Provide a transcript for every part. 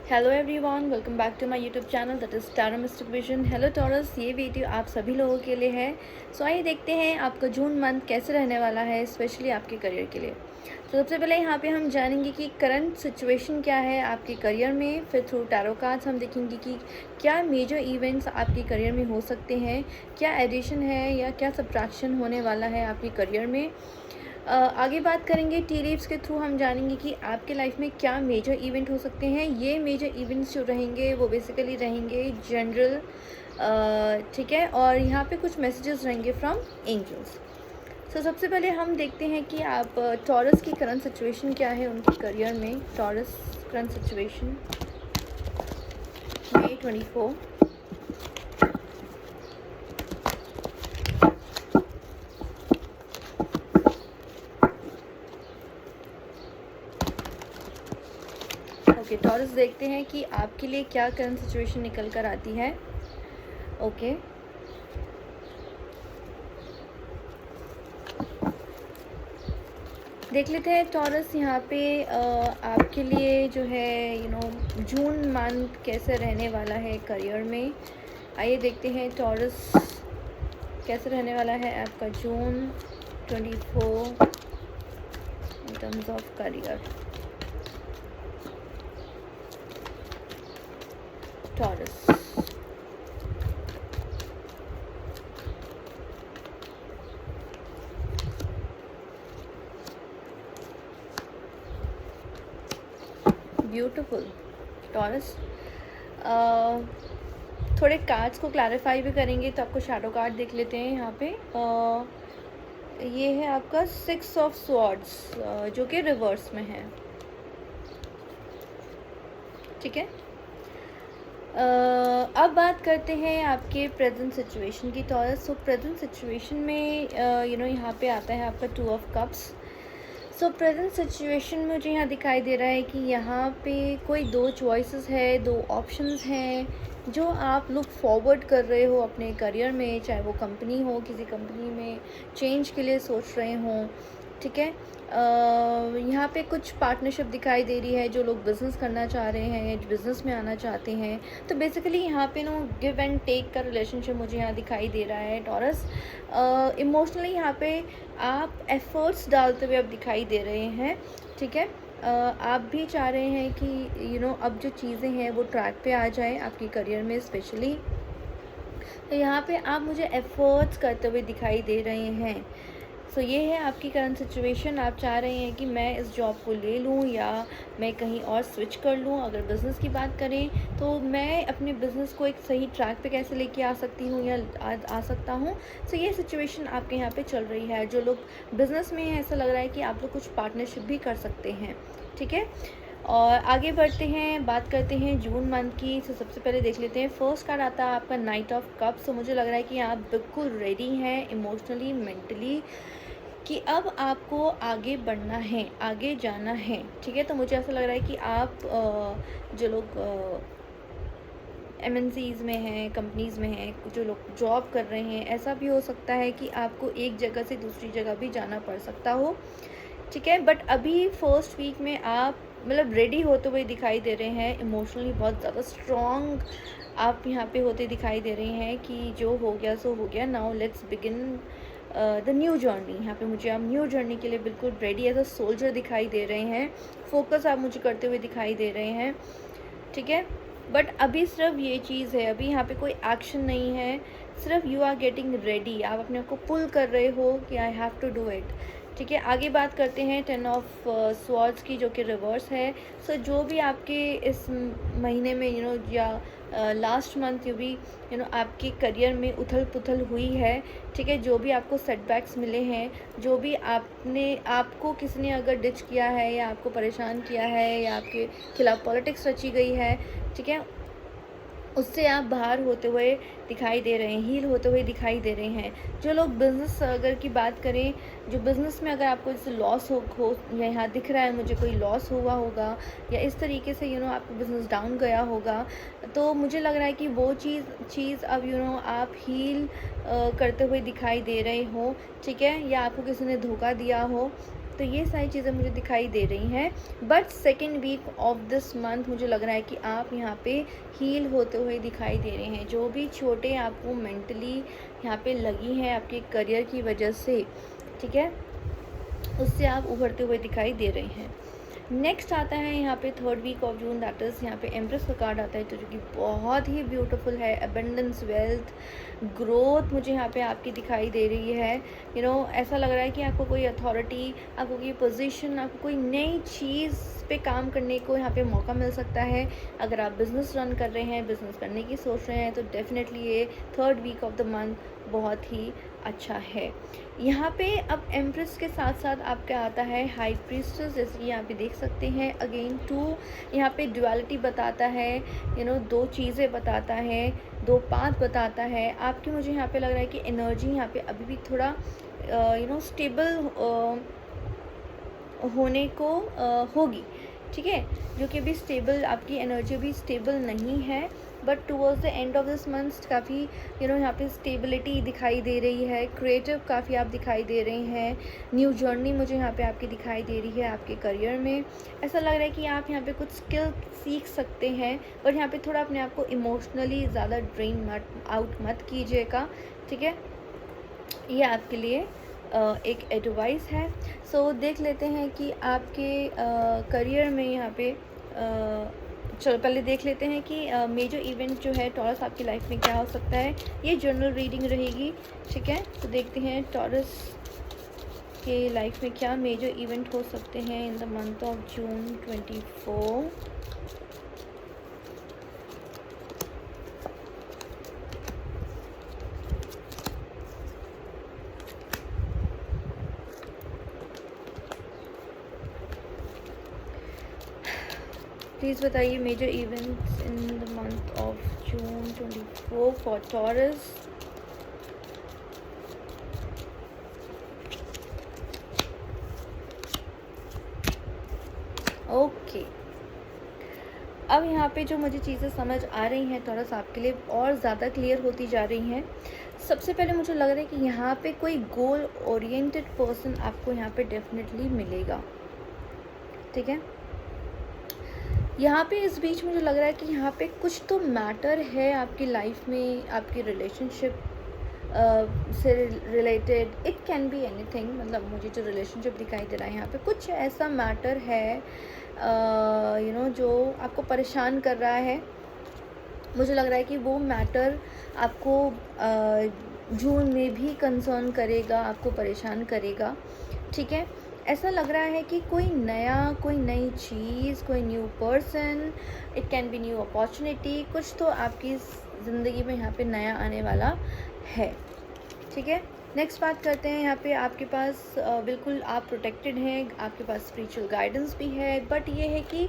Hello everyone, welcome back to my YouTube channel that is tarot mystic vision. Hello Taurus, ये video आप सभी लोगों के लिए है। सो आइए देखते हैं आपका जून मंथ कैसे रहने वाला है, स्पेशली आपके करियर के लिए। तो सबसे पहले यहाँ पे हम जानेंगे कि करंट सिचुएशन क्या है आपके करियर में। फिर थ्रू टैरो कार्ड्स हम देखेंगे कि क्या मेजर इवेंट्स आपके करियर में हो सकते हैं, क्या एडिशन है या क्या सब्ट्रैक्शन होने वाला है आपके करियर में। आगे बात करेंगे टी लीव्स के थ्रू हम जानेंगे कि आपके लाइफ में क्या मेजर इवेंट हो सकते हैं। ये मेजर इवेंट्स जो रहेंगे वो बेसिकली रहेंगे जनरल, ठीक है, और यहाँ पे कुछ मैसेजेस रहेंगे फ्रॉम एंजल्स। सो सबसे पहले हम देखते हैं कि आप टॉरस की करंट सिचुएशन क्या है उनके करियर में। Taurus current situation May 24। Okay taurus, देखते हैं कि आपके लिए क्या करंट सिचुएशन निकल कर आती है। ओके देख लेते हैं टॉरस, यहाँ पे आपके लिए जो है जून मंथ कैसे रहने वाला है करियर में। आइए देखते हैं टॉरस कैसे रहने वाला है आपका जून 24 in terms of career. Taurus, beautiful taurus. थोड़े कार्ड्स को क्लैरिफाई भी करेंगे तो आपको शैडो कार्ड देख लेते हैं यहाँ पे। ये है आपका 6 ऑफ स्वॉर्ड्स, जो कि रिवर्स में है, ठीक है। अब बात करते हैं आपके प्रेजेंट सिचुएशन की टॉरस। सो प्रेजेंट सिचुएशन में यहाँ पे आता है आपका 2 of cups. So present situation में मुझे यहाँ दिखाई दे रहा है कि यहाँ पे कोई 2 चॉइसेस है, 2 ऑप्शंस हैं जो आप लुक फॉरवर्ड कर रहे हो अपने करियर में, चाहे वो कंपनी हो, किसी कंपनी में चेंज के लिए सोच रहे हों, ठीक है। यहाँ पे कुछ पार्टनरशिप दिखाई दे रही है, जो लोग बिज़नेस करना चाह रहे हैं, बिज़नेस में आना चाहते हैं। तो बेसिकली यहाँ पे गिव एंड टेक का रिलेशनशिप मुझे यहाँ दिखाई दे रहा है टॉरस। इमोशनली यहाँ पे आप एफर्ट्स डालते हुए अब दिखाई दे रहे हैं, ठीक है। आप भी चाह रहे हैं कि अब जो चीज़ें हैं वो ट्रैक पे आ जाए आपके करियर में स्पेशली। तो यहाँ पे आप मुझे एफर्ट्स करते हुए दिखाई दे रहे हैं। सो ये है आपकी करंट सिचुएशन। आप चाह रहे हैं कि मैं इस जॉब को ले लूँ या मैं कहीं और स्विच कर लूँ। अगर बिज़नेस की बात करें तो मैं अपने बिज़नेस को एक सही ट्रैक पे कैसे लेके आ सकती हूँ या आ सकता हूँ। सो ये सिचुएशन आपके यहाँ पे चल रही है। जो लोग बिज़नेस में हैं, ऐसा लग रहा है कि आप लोग कुछ पार्टनरशिप भी कर सकते हैं, ठीक है। और आगे बढ़ते हैं, बात करते हैं जून मंथ की। तो सबसे पहले देख लेते हैं, फर्स्ट कार्ड आता है आपका नाइट ऑफ कप्स। तो मुझे लग रहा है कि आप बिल्कुल रेडी हैं इमोशनली, मेंटली, कि अब आपको आगे बढ़ना है, आगे जाना है, ठीक है। तो मुझे ऐसा लग रहा है कि आप जो लोग MNCs में हैं, कंपनीज़ में हैं, जो लोग जॉब कर रहे हैं, ऐसा भी हो सकता है कि आपको एक जगह से दूसरी जगह भी जाना पड़ सकता हो, ठीक है। बट अभी फर्स्ट वीक में आप मतलब रेडी होते हुए दिखाई दे रहे हैं, इमोशनली बहुत ज़्यादा स्ट्रॉन्ग आप यहाँ पे होते दिखाई दे रहे हैं कि जो हो गया सो हो गया, now let's begin the new journey. यहाँ पे मुझे आप न्यू जर्नी के लिए बिल्कुल रेडी एज अ सोल्जर दिखाई दे रहे हैं। फोकस आप मुझे करते हुए दिखाई दे रहे हैं, ठीक है। बट अभी सिर्फ ये चीज़ है, अभी यहाँ पे कोई एक्शन नहीं है, सिर्फ यू आर गेटिंग रेडी। आप अपने आप को पुल कर रहे हो कि I have to do it, ठीक है। आगे बात करते हैं 10 ऑफ स्वॉर्ड्स की, जो कि रिवर्स है। सो जो भी आपके इस महीने में या लास्ट मंथ भी आपके करियर में उथल पुथल हुई है, ठीक है। जो भी आपको सेटबैक्स मिले हैं, जो भी आपको किसी ने अगर डिच किया है या आपको परेशान किया है या आपके खिलाफ पॉलिटिक्स रची गई है, ठीक है, उससे आप बाहर होते हुए दिखाई दे रहे हैं, हील होते हुए दिखाई दे रहे हैं। जो लोग बिज़नेस अगर की बात करें, जो बिज़नेस में अगर आपको जैसे लॉस हो यहाँ दिख रहा है, मुझे कोई लॉस हुआ होगा या इस तरीके से आपका बिज़नेस डाउन गया होगा, तो मुझे लग रहा है कि वो चीज़ अब आप हील करते हुए दिखाई दे रहे हो, ठीक है। या आपको किसी ने धोखा दिया हो, तो ये सारी चीज़ें मुझे दिखाई दे रही हैं। But second week of this month मुझे लग रहा है कि आप यहाँ पे हील होते हुए दिखाई दे रहे हैं। जो भी छोटे आपको मेंटली यहाँ पे लगी हैं आपके करियर की वजह से, ठीक है, उससे आप उभरते हुए दिखाई दे रहे हैं। नेक्स्ट आता है यहाँ पे third week of June, that is यहाँ पे एम्प्रेस का कार्ड आता है, तो जो कि बहुत ही ब्यूटीफुल है। अबंडेंस, वेल्थ, ग्रोथ मुझे यहाँ पे आपकी दिखाई दे रही है। ऐसा लग रहा है कि आपको कोई अथॉरिटी, आपको कोई पोजीशन, आपको कोई नई चीज़ पे काम करने को यहाँ पे मौका मिल सकता है। अगर आप बिज़नेस रन कर रहे हैं, बिज़नेस करने की सोच रहे हैं, तो डेफिनेटली ये third week of the month बहुत ही अच्छा है। यहाँ पे अब एम्प्रेस के साथ साथ आपका आता है हाई प्रीस्टेस, जैसे कि यहाँ पे देख सकते हैं। अगेन टू यहाँ पे ड्युअलिटी बताता है, दो चीज़ें बताता है, दो पाथ बताता है आपकी। मुझे यहाँ पे लग रहा है कि एनर्जी यहाँ पे अभी भी थोड़ा स्टेबल होने को होगी, ठीक है, जो कि अभी स्टेबल, आपकी एनर्जी अभी स्टेबल नहीं है। But towards the end of this month काफ़ी यहाँ पे स्टेबिलिटी दिखाई दे रही है। क्रिएटिव काफ़ी आप दिखाई दे रहे हैं। न्यू जर्नी मुझे यहाँ पे आपकी दिखाई दे रही है आपके करियर में। ऐसा लग रहा है कि आप यहाँ पे कुछ स्किल सीख सकते हैं, पर यहाँ पे थोड़ा अपने आप को इमोशनली ज़्यादा ड्रेन मत कीजिएगा, ठीक है। ये आपके लिए एक एडवाइस है। सो देख लेते हैं कि आपके करियर में यहाँ पे चलो पहले देख लेते हैं कि मेजर इवेंट जो है टॉरस आपकी लाइफ में क्या हो सकता है। ये जनरल रीडिंग रहेगी, ठीक है। तो देखते हैं टॉरस के लाइफ में क्या मेजर इवेंट हो सकते हैं in the month of June 24। Please बताइए major events in the month of June 24 for Taurus. Okay, अब यहाँ पे जो मुझे चीज़ें समझ आ रही हैं टॉरस आपके लिए और ज़्यादा क्लियर होती जा रही हैं। सबसे पहले मुझे लग रहा है कि यहाँ पे कोई गोल ओरिएंटेड पर्सन आपको यहाँ पे डेफिनेटली मिलेगा, ठीक है। यहाँ पे इस बीच मुझे लग रहा है कि यहाँ पे कुछ तो मैटर है आपकी लाइफ में, आपकी रिलेशनशिप से related. It can be anything, मतलब मुझे जो रिलेशनशिप दिखाई दे रहा है यहाँ पे कुछ ऐसा मैटर है जो आपको परेशान कर रहा है। मुझे लग रहा है कि वो मैटर आपको जून में भी कंसर्न करेगा, आपको परेशान करेगा, ठीक है। ऐसा लग रहा है कि कोई नई चीज़, कोई new person, it can B new opportunity, कुछ तो आपकी ज़िंदगी में यहाँ पे नया आने वाला है, ठीक है। नेक्स्ट बात करते हैं, यहाँ पे आपके पास बिल्कुल आप प्रोटेक्टेड हैं, आपके पास स्पिरिचुअल गाइडेंस भी है, बट ये है कि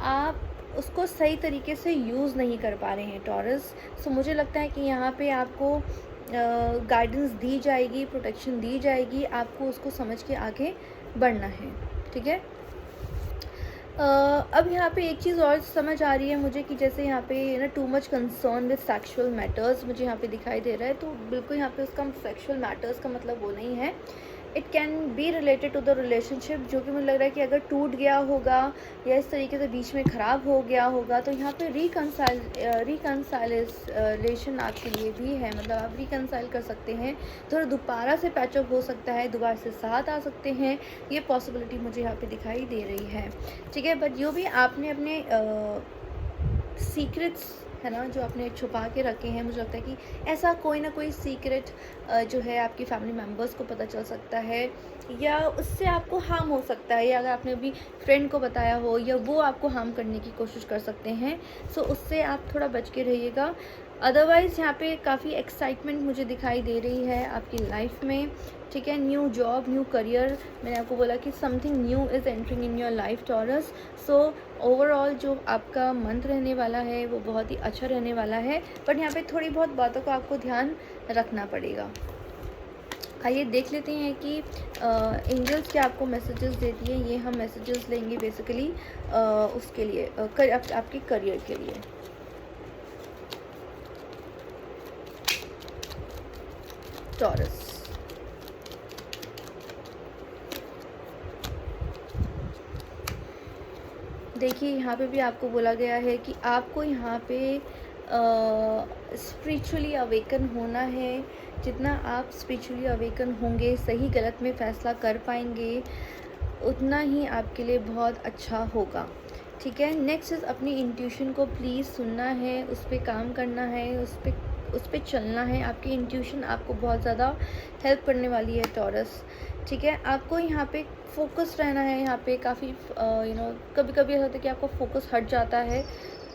आप उसको सही तरीके से यूज़ नहीं कर पा रहे हैं टॉरस। सो मुझे लगता है कि यहाँ पे आपको गाइडेंस दी जाएगी, प्रोटेक्शन दी जाएगी, आपको उसको समझ के आगे बढ़ना है, ठीक है। अब यहाँ पे एक चीज़ और समझ आ रही है मुझे कि जैसे यहाँ पे too much concern with sexual matters मुझे यहाँ पे दिखाई दे रहा है। तो बिल्कुल यहाँ पे उसका सेक्सुअल मैटर्स का मतलब वो नहीं है। It can be related to the relationship, जो कि मुझे लग रहा है कि अगर टूट गया होगा या इस तरीके से बीच में ख़राब हो गया होगा, तो यहाँ पे रिकनसाइलेशन आपके लिए भी है। मतलब आप रिकनसाइल कर सकते हैं, थोड़ा दोबारा से पैचअप हो सकता है, दोबारा से साथ आ सकते हैं, ये पॉसिबिलिटी मुझे यहाँ पे दिखाई दे रही है, ठीक है। बट जो भी आपने अपने सीक्रेट्स है ना, जो आपने छुपा के रखे हैं, मुझे लगता है कि ऐसा कोई ना कोई सीक्रेट जो है आपकी फैमिली मेम्बर्स को पता चल सकता है, या उससे आपको हार्म हो सकता है, या अगर आपने अभी फ्रेंड को बताया हो या वो आपको हार्म करने की कोशिश कर सकते हैं। सो उससे आप थोड़ा बच के रहिएगा। अदरवाइज़ यहाँ पे काफ़ी एक्साइटमेंट मुझे दिखाई दे रही है आपकी लाइफ में, ठीक है। न्यू जॉब, न्यू करियर, मैंने आपको बोला कि something new is entering in your life taurus. So overall जो आपका मंथ रहने वाला है वो बहुत ही अच्छा रहने वाला है, बट यहाँ पे थोड़ी बहुत बातों का आपको ध्यान रखना पड़ेगा। आइए देख लेते हैं कि एंजल्स क्या आपको मैसेजेस देती है। ये हम मैसेजेस लेंगे बेसिकली उसके लिए आपके करियर के लिए। टॉरस, देखिए यहाँ पे भी आपको बोला गया है कि आपको यहाँ पे स्पिरिचुअली अवेकन होना है। जितना आप स्पिरिचुअली अवेकन होंगे, सही गलत में फ़ैसला कर पाएंगे, उतना ही आपके लिए बहुत अच्छा होगा। ठीक है। नेक्स्ट इज़ अपनी इंट्यूशन को प्लीज़ सुनना है, उस पर काम करना है, उस पे चलना है। आपकी इंट्यूशन आपको बहुत ज़्यादा हेल्प करने वाली है टॉरस। ठीक है। आपको यहाँ पे फोकस रहना है। यहाँ पे काफ़ी कभी कभी ऐसा होता है कि आपका फोकस हट जाता है,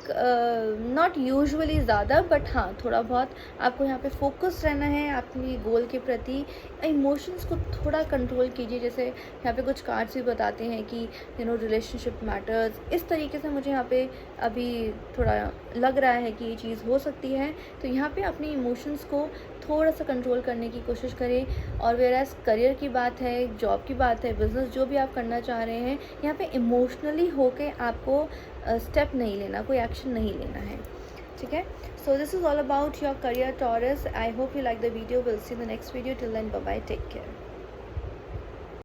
नॉट यूजुअली ज़्यादा, बट हाँ थोड़ा बहुत आपको यहाँ पे फोकस रहना है अपनी गोल के प्रति। इमोशंस को थोड़ा कंट्रोल कीजिए। जैसे यहाँ पे कुछ कार्ड्स भी बताते हैं कि रिलेशनशिप मैटर्स, इस तरीके से मुझे यहाँ पे अभी थोड़ा लग रहा है कि ये चीज़ हो सकती है। तो यहाँ पे अपनी इमोशंस को थोड़ा सा कंट्रोल करने की कोशिश करें। और वेराज करियर की बात है, जॉब की बात है, बिज़नेस जो भी आप करना चाह रहे हैं, यहाँ पे इमोशनली होके आपको स्टेप नहीं लेना, कोई एक्शन नहीं लेना है। ठीक है। So this is all about your career Taurus. I hope you like the video. Will see the next video. Till then bye bye, take care.